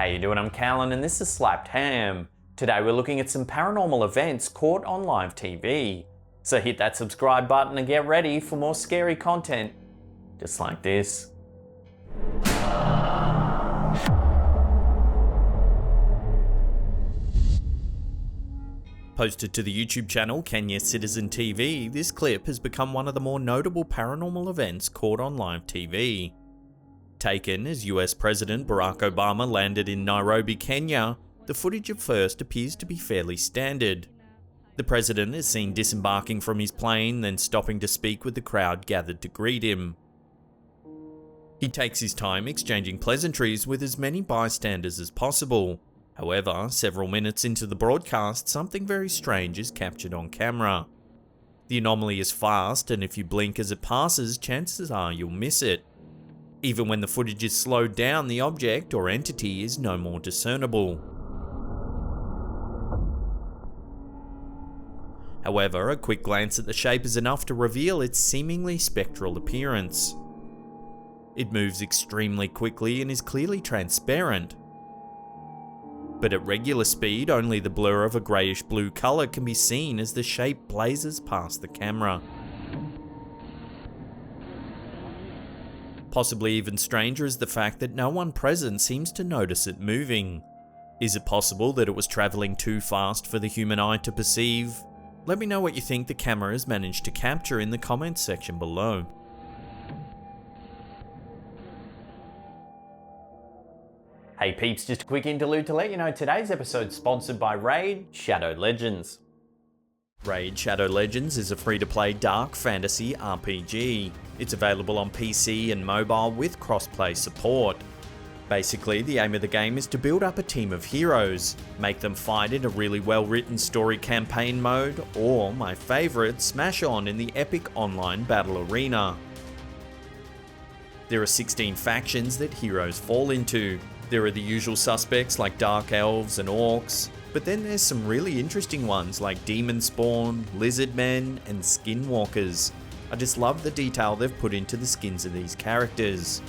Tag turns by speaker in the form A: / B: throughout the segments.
A: How you doing? I'm Callan and this is Slapped Ham. Today we're looking at some paranormal events caught on live TV. So hit that subscribe button and get ready for more scary content, just like this. Posted to the YouTube channel Kenya Citizen TV, this clip has become one of the more notable paranormal events caught on live TV. Taken as US President Barack Obama landed in Nairobi, Kenya, the footage at first appears to be fairly standard. The president is seen disembarking from his plane, then stopping to speak with the crowd gathered to greet him. He takes his time exchanging pleasantries with as many bystanders as possible. However, several minutes into the broadcast, something very strange is captured on camera. The anomaly is fast, and if you blink as it passes, chances are you'll miss it. Even when the footage is slowed down, the object or entity is no more discernible. However, a quick glance at the shape is enough to reveal its seemingly spectral appearance. It moves extremely quickly and is clearly transparent. But at regular speed, only the blur of a greyish-blue colour can be seen as the shape blazes past the camera. Possibly even stranger is the fact that no one present seems to notice it moving. Is it possible that it was travelling too fast for the human eye to perceive? Let me know what you think the camera has managed to capture in the comments section below. Hey peeps, just a quick interlude to let you know today's episode is sponsored by Raid Shadow Legends. Raid Shadow Legends is a free-to-play dark fantasy RPG. It's available on PC and mobile with cross-play support. Basically, the aim of the game is to build up a team of heroes, make them fight in a really well-written story campaign mode, or, my favourite, smash on in the epic online battle arena. There are 16 factions that heroes fall into. There are the usual suspects like dark elves and orcs, but then there's some really interesting ones like demon spawn, lizard men, and skinwalkers. I just love the detail they've put into the skins of these characters.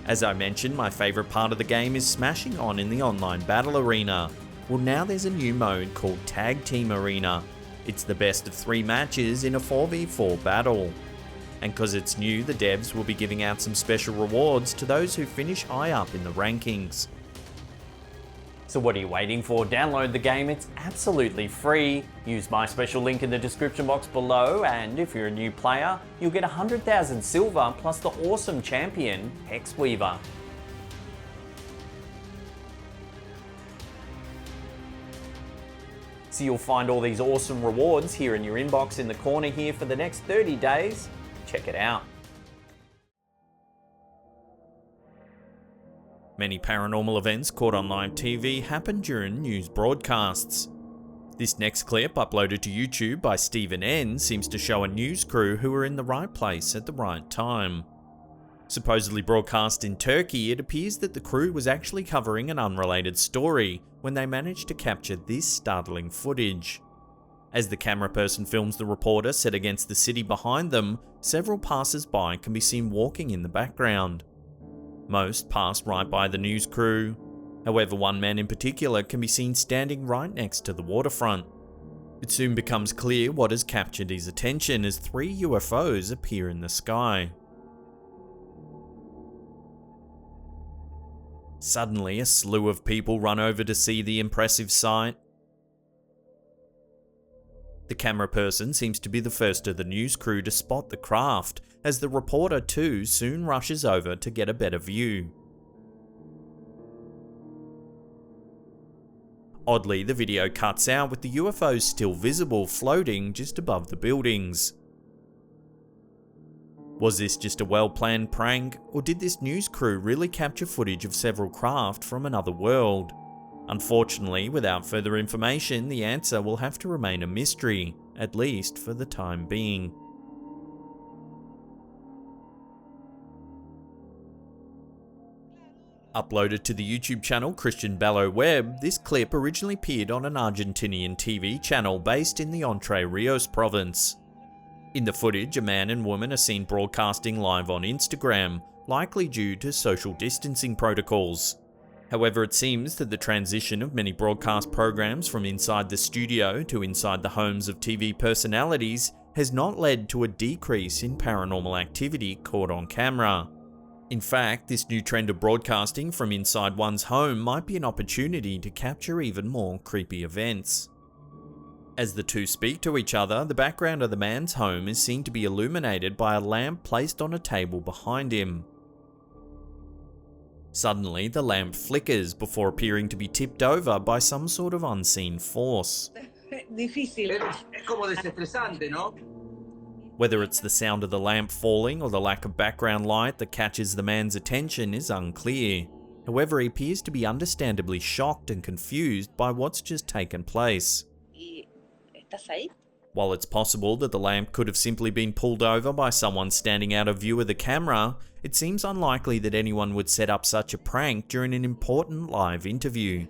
A: As I mentioned, my favourite part of the game is smashing on in the online battle arena. Well, now there's a new mode called Tag Team Arena. It's the best of 3 matches in a 4v4 battle. And because it's new, the devs will be giving out some special rewards to those who finish high up in the rankings. So what are you waiting for? Download the game, it's absolutely free. Use my special link in the description box below, and if you're a new player, you'll get 100,000 silver plus the awesome champion, Hexweaver. So you'll find all these awesome rewards here in your inbox in the corner here for the next 30 days. Check it out. Many paranormal events caught on live TV happen during news broadcasts. This next clip, uploaded to YouTube by Stephen N, seems to show a news crew who were in the right place at the right time. Supposedly broadcast in Turkey, it appears that the crew was actually covering an unrelated story when they managed to capture this startling footage. As the camera person films the reporter set against the city behind them, several passers-by can be seen walking in the background. Most pass right by the news crew. However, one man in particular can be seen standing right next to the waterfront. It soon becomes clear what has captured his attention as 3 UFOs appear in the sky. Suddenly, a slew of people run over to see the impressive sight. The camera person seems to be the first of the news crew to spot the craft, as the reporter too soon rushes over to get a better view. Oddly, the video cuts out with the UFOs still visible floating just above the buildings. Was this just a well-planned prank, or did this news crew really capture footage of several craft from another world? Unfortunately, without further information, the answer will have to remain a mystery, at least for the time being. Uploaded to the YouTube channel Christian Bello Web, this clip originally appeared on an Argentinian TV channel based in the Entre Rios province. In the footage, a man and woman are seen broadcasting live on Instagram, likely due to social distancing protocols. However, it seems that the transition of many broadcast programs from inside the studio to inside the homes of TV personalities has not led to a decrease in paranormal activity caught on camera. In fact, this new trend of broadcasting from inside one's home might be an opportunity to capture even more creepy events. As the two speak to each other, the background of the man's home is seen to be illuminated by a lamp placed on a table behind him. Suddenly, the lamp flickers before appearing to be tipped over by some sort of unseen force. Whether it's the sound of the lamp falling or the lack of background light that catches the man's attention is unclear. However, he appears to be understandably shocked and confused by what's just taken place. While it's possible that the lamp could have simply been pulled over by someone standing out of view of the camera, it seems unlikely that anyone would set up such a prank during an important live interview.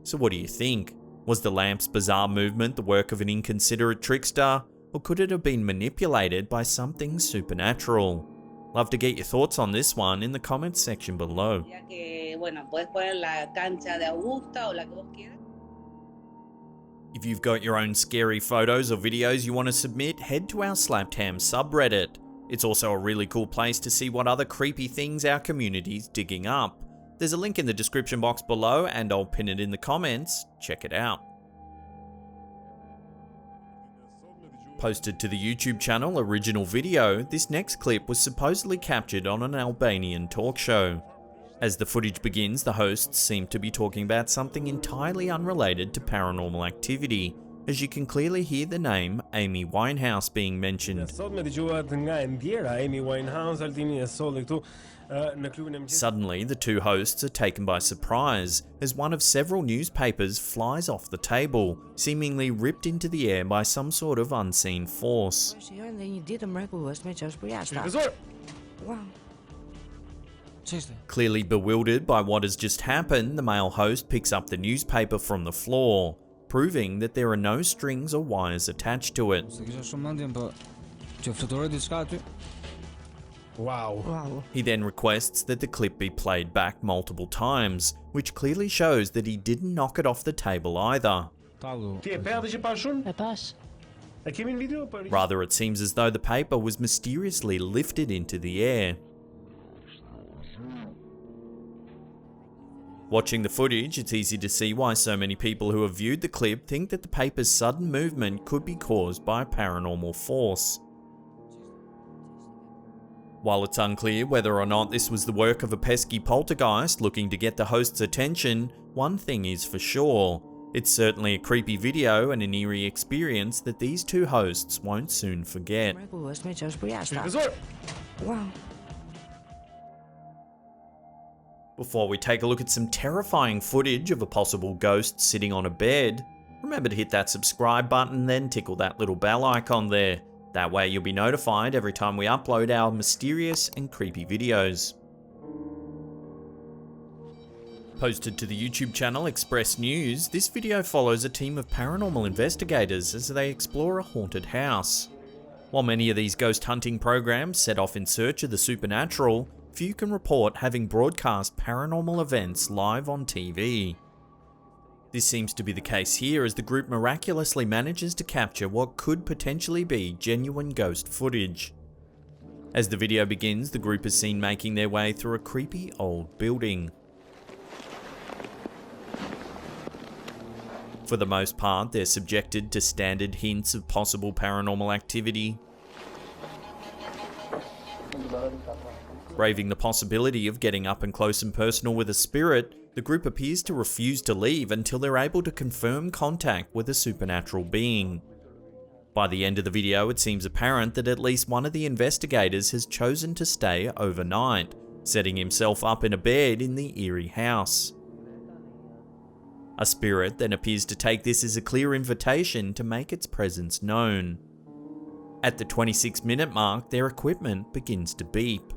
A: So what do you think? Was the lamp's bizarre movement the work of an inconsiderate trickster, or could it have been manipulated by something supernatural? Love to get your thoughts on this one in the comments section below. If you've got your own scary photos or videos you want to submit, head to our Slapped Ham subreddit. It's also a really cool place to see what other creepy things our community's digging up. There's a link in the description box below and I'll pin it in the comments. Check it out. Posted to the YouTube channel Original Video, this next clip was supposedly captured on an Albanian talk show. As the footage begins, the hosts seem to be talking about something entirely unrelated to paranormal activity, as you can clearly hear the name Amy Winehouse being mentioned. Suddenly, the two hosts are taken by surprise, as one of several newspapers flies off the table, seemingly ripped into the air by some sort of unseen force. Clearly bewildered by what has just happened, the male host picks up the newspaper from the floor, proving that there are no strings or wires attached to it.
B: Wow.
A: He then requests that the clip be played back multiple times, which clearly shows that he didn't knock it off the table either. Rather, it seems as though the paper was mysteriously lifted into the air. Watching the footage, it's easy to see why so many people who have viewed the clip think that the paper's sudden movement could be caused by a paranormal force. While it's unclear whether or not this was the work of a pesky poltergeist looking to get the host's attention, one thing is for sure. It's certainly a creepy video and an eerie experience that these two hosts won't soon forget.
B: Wow.
A: Before we take a look at some terrifying footage of a possible ghost sitting on a bed, remember to hit that subscribe button, then tickle that little bell icon there. That way you'll be notified every time we upload our mysterious and creepy videos. Posted to the YouTube channel Express News, this video follows a team of paranormal investigators as they explore a haunted house. While many of these ghost hunting programs set off in search of the supernatural, few can report having broadcast paranormal events live on TV. This seems to be the case here as the group miraculously manages to capture what could potentially be genuine ghost footage. As the video begins, the group is seen making their way through a creepy old building. For the most part, they're subjected to standard hints of possible paranormal activity, braving the possibility of getting up and close and personal with a spirit. The group appears to refuse to leave until they're able to confirm contact with a supernatural being. By the end of the video, it seems apparent that at least one of the investigators has chosen to stay overnight, setting himself up in a bed in the EERIE house. A spirit then appears to take this as a clear invitation to make its presence known. At the 26-minute mark, their equipment begins to beep.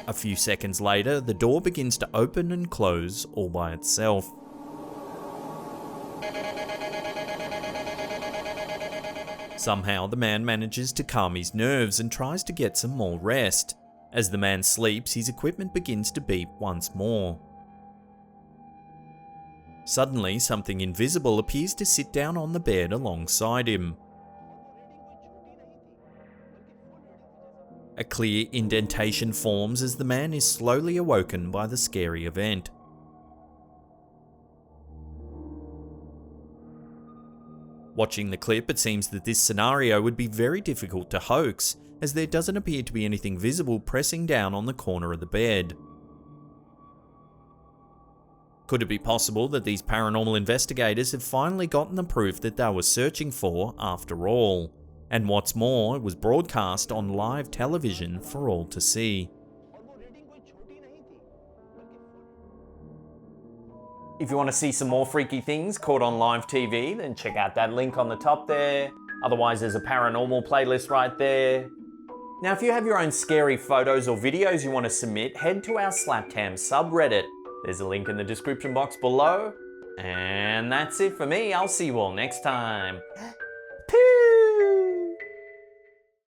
A: A few seconds later, the door begins to open and close all by itself. Somehow the man manages to calm his nerves and tries to get some more rest. As the man sleeps, his equipment begins to beep once more. Suddenly, something invisible appears to sit down on the bed alongside him. A clear indentation forms as the man is slowly awoken by the scary event. Watching the clip, it seems that this scenario would be very difficult to hoax, as there doesn't appear to be anything visible pressing down on the corner of the bed. Could it be possible that these paranormal investigators have finally gotten the proof that they were searching for after all? And what's more, it was broadcast on live television for all to see. If you want to see some more freaky things caught on live TV, then check out that link on the top there. Otherwise, there's a paranormal playlist right there. Now, if you have your own scary photos or videos you want to submit, head to our Slapcam subreddit. There's a link in the description box below. And that's it for me. I'll see you all next time.